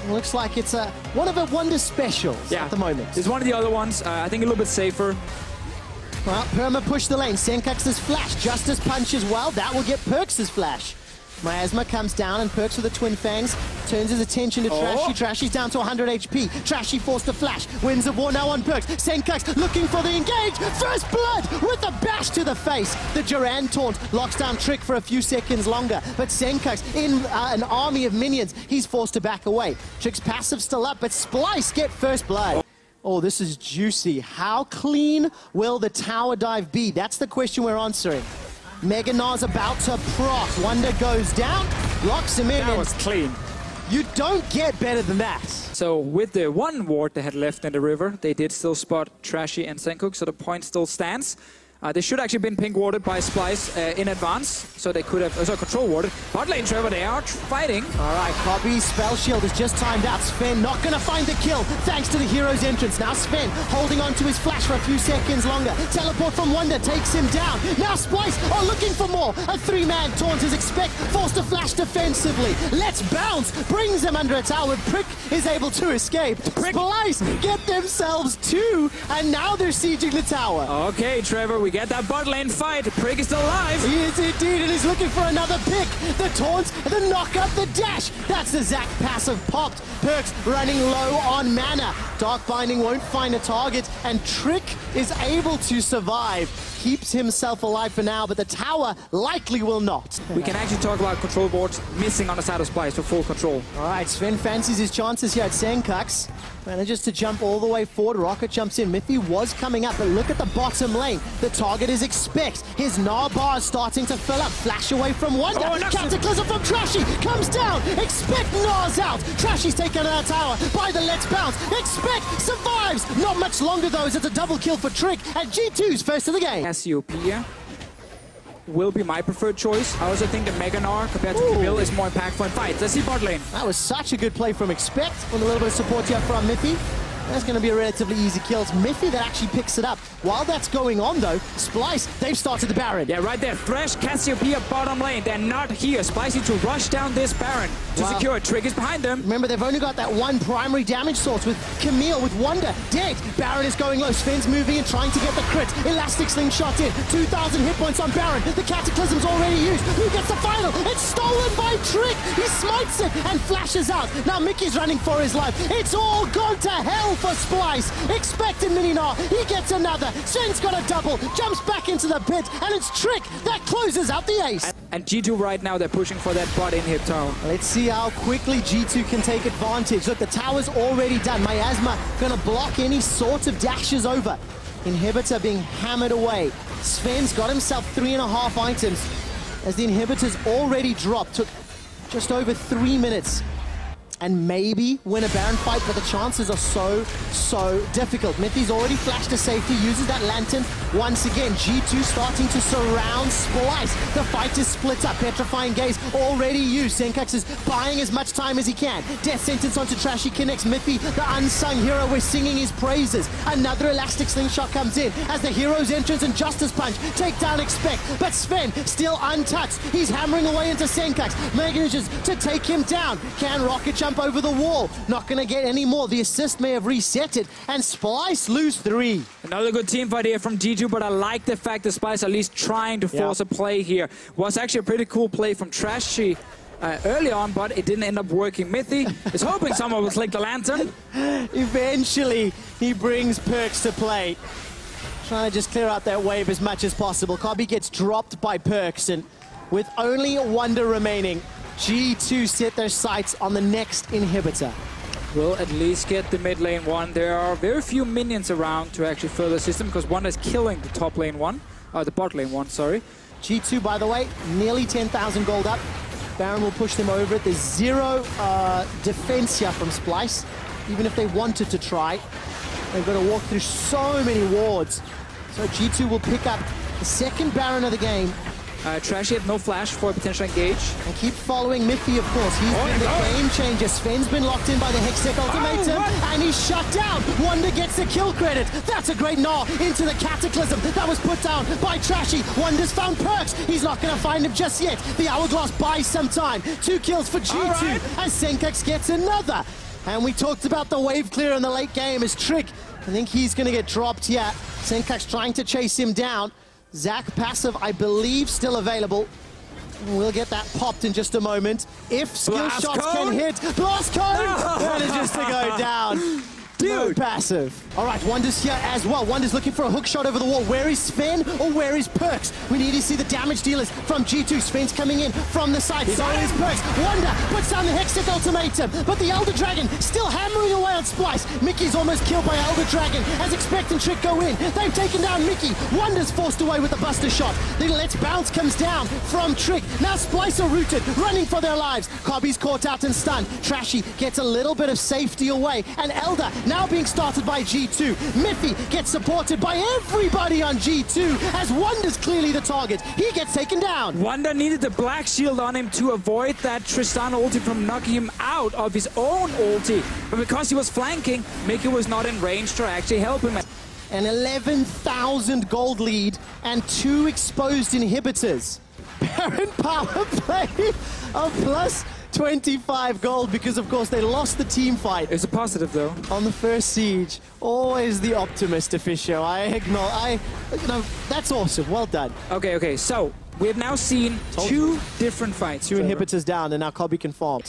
Looks like it's one of the Wunder specials at the moment. It's one of the other ones. I think a little bit safer. Well, Perma pushed the lane. SENCUX's flash. Justice punch as well. That will get PERKZ's flash. Miasma comes down and PERKZ with the Twin Fangs turns his attention to TRASHY. TRASHY's down to 100 HP. TRASHY forced a flash. Wins of war now on PERKZ. SENCUX looking for the engage. First blood with a bash to the face. The Jarvan taunt locks down Trick for a few seconds longer. But SENCUX in an army of minions, he's forced to back away. Trick's passive still up, but SPLYCE get first blood. Oh, this is juicy. How clean will the tower dive be? That's the question we're answering. Gnar's about to proc. WUNDER goes down, locks him in. That was clean. You don't get better than that. So with the one ward they had left in the river, they did still spot TRASHY and SENCUX, so the point still stands. They should actually been pink warded by SPLYCE in advance, so they could have control warded. Bot lane, Trevor, they are fighting. All right, KOBBE's spell shield is just timed out. SVEN not going to find the kill thanks to the hero's entrance. Now SVEN holding on to his flash for a few seconds longer. Teleport from WUNDER takes him down. Now SPLYCE are looking for more. A three-man taunt is expect, forced to flash defensively. Let's bounce, brings him under a tower. Prick is able to escape. SPLYCE get themselves two, and now they're sieging the tower. Okay, Trevor, we get that bot lane fight. Prick is still alive. He is indeed, and he's looking for another pick. The taunts, the knock up, the dash. That's the Zac passive popped. PERKZ running low on mana. Dark Binding won't find a target, and Trick is able to survive. Keeps himself alive for now, but the tower likely will not. We can actually talk about control boards missing on the side of SPLYCE for full control. All right, SVEN fancies his chances here at SENCUX. Manages to jump all the way forward. Rocket jumps in. MITHY was coming up, but look at the bottom lane. The target is expect. His Gnar bar is starting to fill up. Flash away from WUNDER. Cataclysm from TRASHY comes down. Expect Gnar's out. TRASHY's taken out tower by the Let's Bounce. Expect survives. Not much longer though, as it's a double kill for Trick, and G2's first of the game. Cassiopeia will be my preferred choice. I also think the Gnar compared to Camille is more impactful in fights. Let's see bot lane. That was such a good play from Expect. With a little bit of support here from MITHY. That's going to be a relatively easy kill. It's MITHY that actually picks it up. While that's going on, though, SPLYCE, they've started the Baron. Yeah, right there. Thresh, Cassiopeia, bottom lane. They're not here. SPLYCE need to rush down this Baron to secure it. Trick is behind them. Remember, they've only got that one primary damage source with Camille, with WUNDER dead. Baron is going low. SVEN's moving and trying to get the crit. Elastic slingshot in. 2,000 hit points on Baron. The Cataclysm's already used. Who gets the final? It's stolen by Trick. He smites it and flashes out. Now Mickey's running for his life. It's all gone to hell for SPLYCE. Expecting Gnar. He gets another. SVEN's got a double. Jumps back into the pit. And it's Trick that closes out the ace. And G2 right now, they're pushing for that bot inhib tower. Let's see how quickly G2 can take advantage. Look, the tower's already done. Miasma gonna block any sort of dashes over. Inhibitor being hammered away. SVEN's got himself 3.5 items as the inhibitor's already dropped. Took just over 3 minutes. And maybe win a Baron fight, but the chances are so difficult. MITHY's already flashed to safety, uses that lantern once again. G2 starting to surround SPLYCE. The fight is split up. Petrifying Gaze already used. SENCUX is buying as much time as he can. Death sentence onto TRASHY connects. MITHY, the unsung hero, we're singing his praises. Another elastic slingshot comes in as the hero's entrance and Justice Punch take down Expect. But SVEN still untouched. He's hammering away into SENCUX. Manages to take him down. Can Rocket jump over the wall? Not gonna get any more. The assist may have reset it, and SPLYCE lose 3. Another good team fight here from G2, but I like the fact that SPLYCE at least trying to force a play here. Was actually a pretty cool play from TRASHY early on, but it didn't end up working. MITHY is hoping someone will click the lantern. Eventually, he brings PERKZ to play. Trying to just clear out that wave as much as possible. KOBBE gets dropped by PERKZ, and with only WUNDER remaining, G2 set their sights on the next inhibitor. We'll at least get the mid lane one. There are very few minions around to actually further system because WUNDER is killing the top lane one, the bot lane one, sorry. G2, by the way, nearly 10,000 gold up. Baron will push them over it. There's 0 defense here from SPLYCE. Even if they wanted to try, they've got to walk through so many wards. So G2 will pick up the second Baron of the game. TRASHY had no flash for a potential engage. And keep following MITHY, of course. He's been the game changer. SVEN's been locked in by the Hextech ultimatum, and he's shut down. WUNDER gets the kill credit. That's a great Gnar into the Cataclysm that was put down by TRASHY. WUNDER's found PERKZ. He's not going to find him just yet. The Hourglass buys some time. 2 kills for G2, and SENCUX gets another. And we talked about the wave clear in the late game as Trick. I think he's going to get dropped here. SENCUX trying to chase him down. Zac passive, I believe, still available. We'll get that popped in just a moment. If skill shots can hit, blast cone manages to go down. Dude. No passive. All right, Wunder's here as well. Wunder's looking for a hook shot over the wall. Where is Sven or where is PERKZ? We need to see the damage dealers from G2. Sven's coming in from the side. So is PERKZ. Wunder puts down the Hextech ultimatum, but the Elder Dragon still hammering away on Splyce. MIKY's almost killed by Elder Dragon as Expect and Trick go in. They've taken down MIKY. Wunder's forced away with the Buster shot. The Let's Bounce comes down from Trick. Now Splyce are rooted, running for their lives. KOBBE's caught out and stunned. TRASHY gets a little bit of safety away, and Elder now being started by G2. MITHY gets supported by everybody on G2 as Wunder's clearly the target. He gets taken down. Wunder needed the black shield on him to avoid that Tristana ulti from knocking him out of his own ulti. But because he was flanking, MIKY was not in range to actually help him. An 11,000 gold lead and 2 exposed inhibitors. Baron power play of plus 25 gold because, of course, they lost the team fight. It's a positive, though. On the first siege. Always the optimist, Officio. That's awesome. Well done. Okay. So, we have now seen two different fights. 2 inhibitors down, and now KOBBE can farm.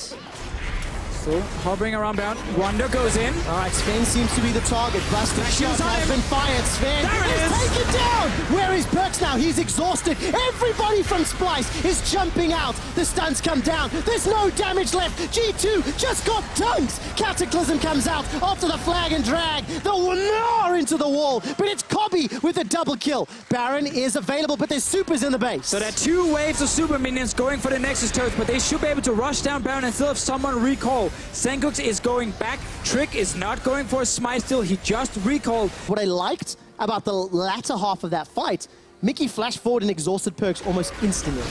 Still hovering around bound. Wunder goes in. All right, Sven seems to be the target. Buster shot has been fired. Sven is taken down. Where is PERKZ now? He's exhausted. Everybody from Splyce is jumping out. The stuns come down. There's no damage left. G2 just got dunked. Cataclysm comes out after the flag and drag. The Gnar into the wall, but it's KOBBE with a double kill. Baron is available, but there's supers in the base. So there are 2 waves of super minions going for the Nexus turrets, but they should be able to rush down Baron and still have someone recall. SENCUX is going back. Trick is not going for a smite still. He just recalled. What I liked about the latter half of that fight, MIKY flashed forward and exhausted PERKZ almost instantly.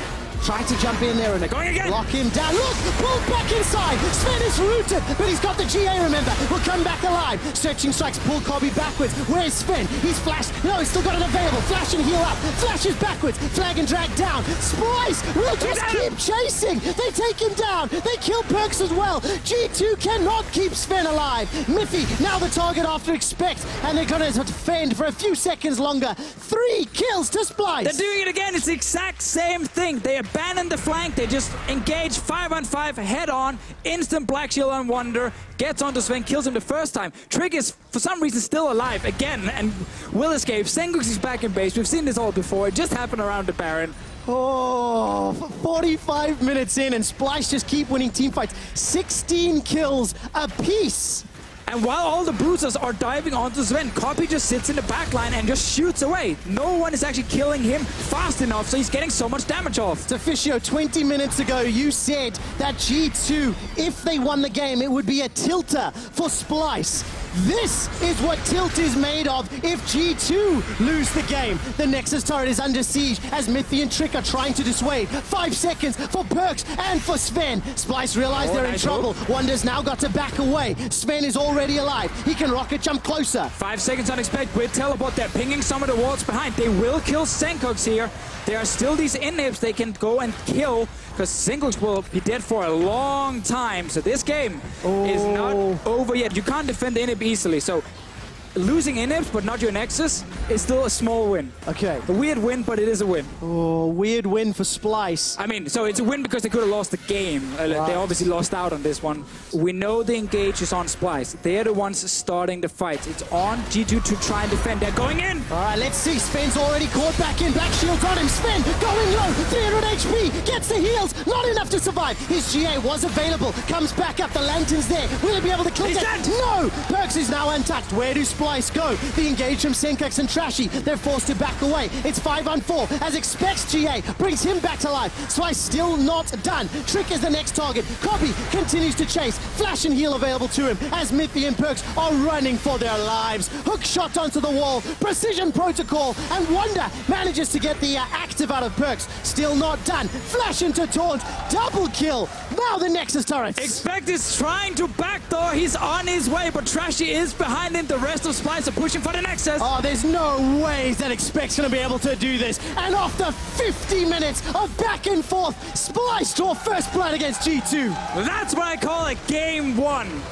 Tried to jump in there and going again. Lock him down. Look, pulled back inside. Sven is rooted, but he's got the GA, remember. Will come back alive. Searching strikes, pull KOBBE backwards. Where's Sven? He's flashed. No, he's still got it available. Flash and heal up. Flashes backwards. Flag and drag down. Splyce will just keep chasing. They take him down. They kill PERKZ as well. G2 cannot keep Sven alive. MITHY now the target after Expect, and they're going to defend for a few seconds longer. 3 kills to Splyce. They're doing it again. It's the exact same thing. They abandon the flank. They just engage 5-on-5 head-on. Instant black shield on Wunder. Gets onto Sven, kills him the first time. Trick is, for some reason, still alive again and will escape. SENCUX is back in base. We've seen this all before. It just happened around the Baron. Oh, 45 minutes in, and Splyce just keep winning team fights. 16 kills apiece. And while all the bruisers are diving onto Sven, KOBBE just sits in the backline and just shoots away. No one is actually killing him fast enough, so he's getting so much damage off. Officio, 20 minutes ago, you said that G2, if they won the game, it would be a tilter for Splyce. This is what Tilt is made of if G2 lose the game. The Nexus turret is under siege as MITHY and Trick are trying to dissuade. 5 seconds for PERKZ and for Sven. Splyce realize they're in trouble. Wunder's now got to back away. Sven is already alive. He can rocket jump closer. 5 seconds on Expect with teleport. They're pinging some of the walls behind. They will kill SENCUX here. There are still these inhibs they can go and kill because SENCUX will be dead for a long time. So this game is not over yet. You can't defend the inhib easily. So losing inhibs but not your Nexus is still a small win. Okay. A weird win, but it is a win. Oh, weird win for Splyce. I mean, so it's a win because they could have lost the game. They obviously lost out on this one. We know the engage is on Splyce. They're the ones starting the fight. It's on G2 to try and defend. They're going in. All right, let's see. Sven's already caught back in. Black shield's on him. Sven going low. 300 HP. Gets the heals. Not enough to survive. His GA was available. Comes back up. The lantern's there. Will he be able to kill that? No. PERKZ is now untouched. Where do Splyce go? The engage from SENCUX and TRASHY. They're forced to back away. It's 5-on-4 as Expects GA brings him back to life. Splyce still not done. Trick is the next target. KOBBE continues to chase. Flash and heal available to him as MITHY and PERKZ are running for their lives. Hook shot onto the wall. Precision protocol, and Wunder manages to get the active out of PERKZ. Still not done. Flash into taunt. Double kill. Now the Nexus turrets. Expect is trying to backdoor. He's on his way, but TRASHY is behind him. The rest of Splyce are pushing for the Nexus. Oh, there's no way that Expect's going to be able to do this. And after 50 minutes of back and forth, Splyce draw first blood against G2. That's what I call a game 1.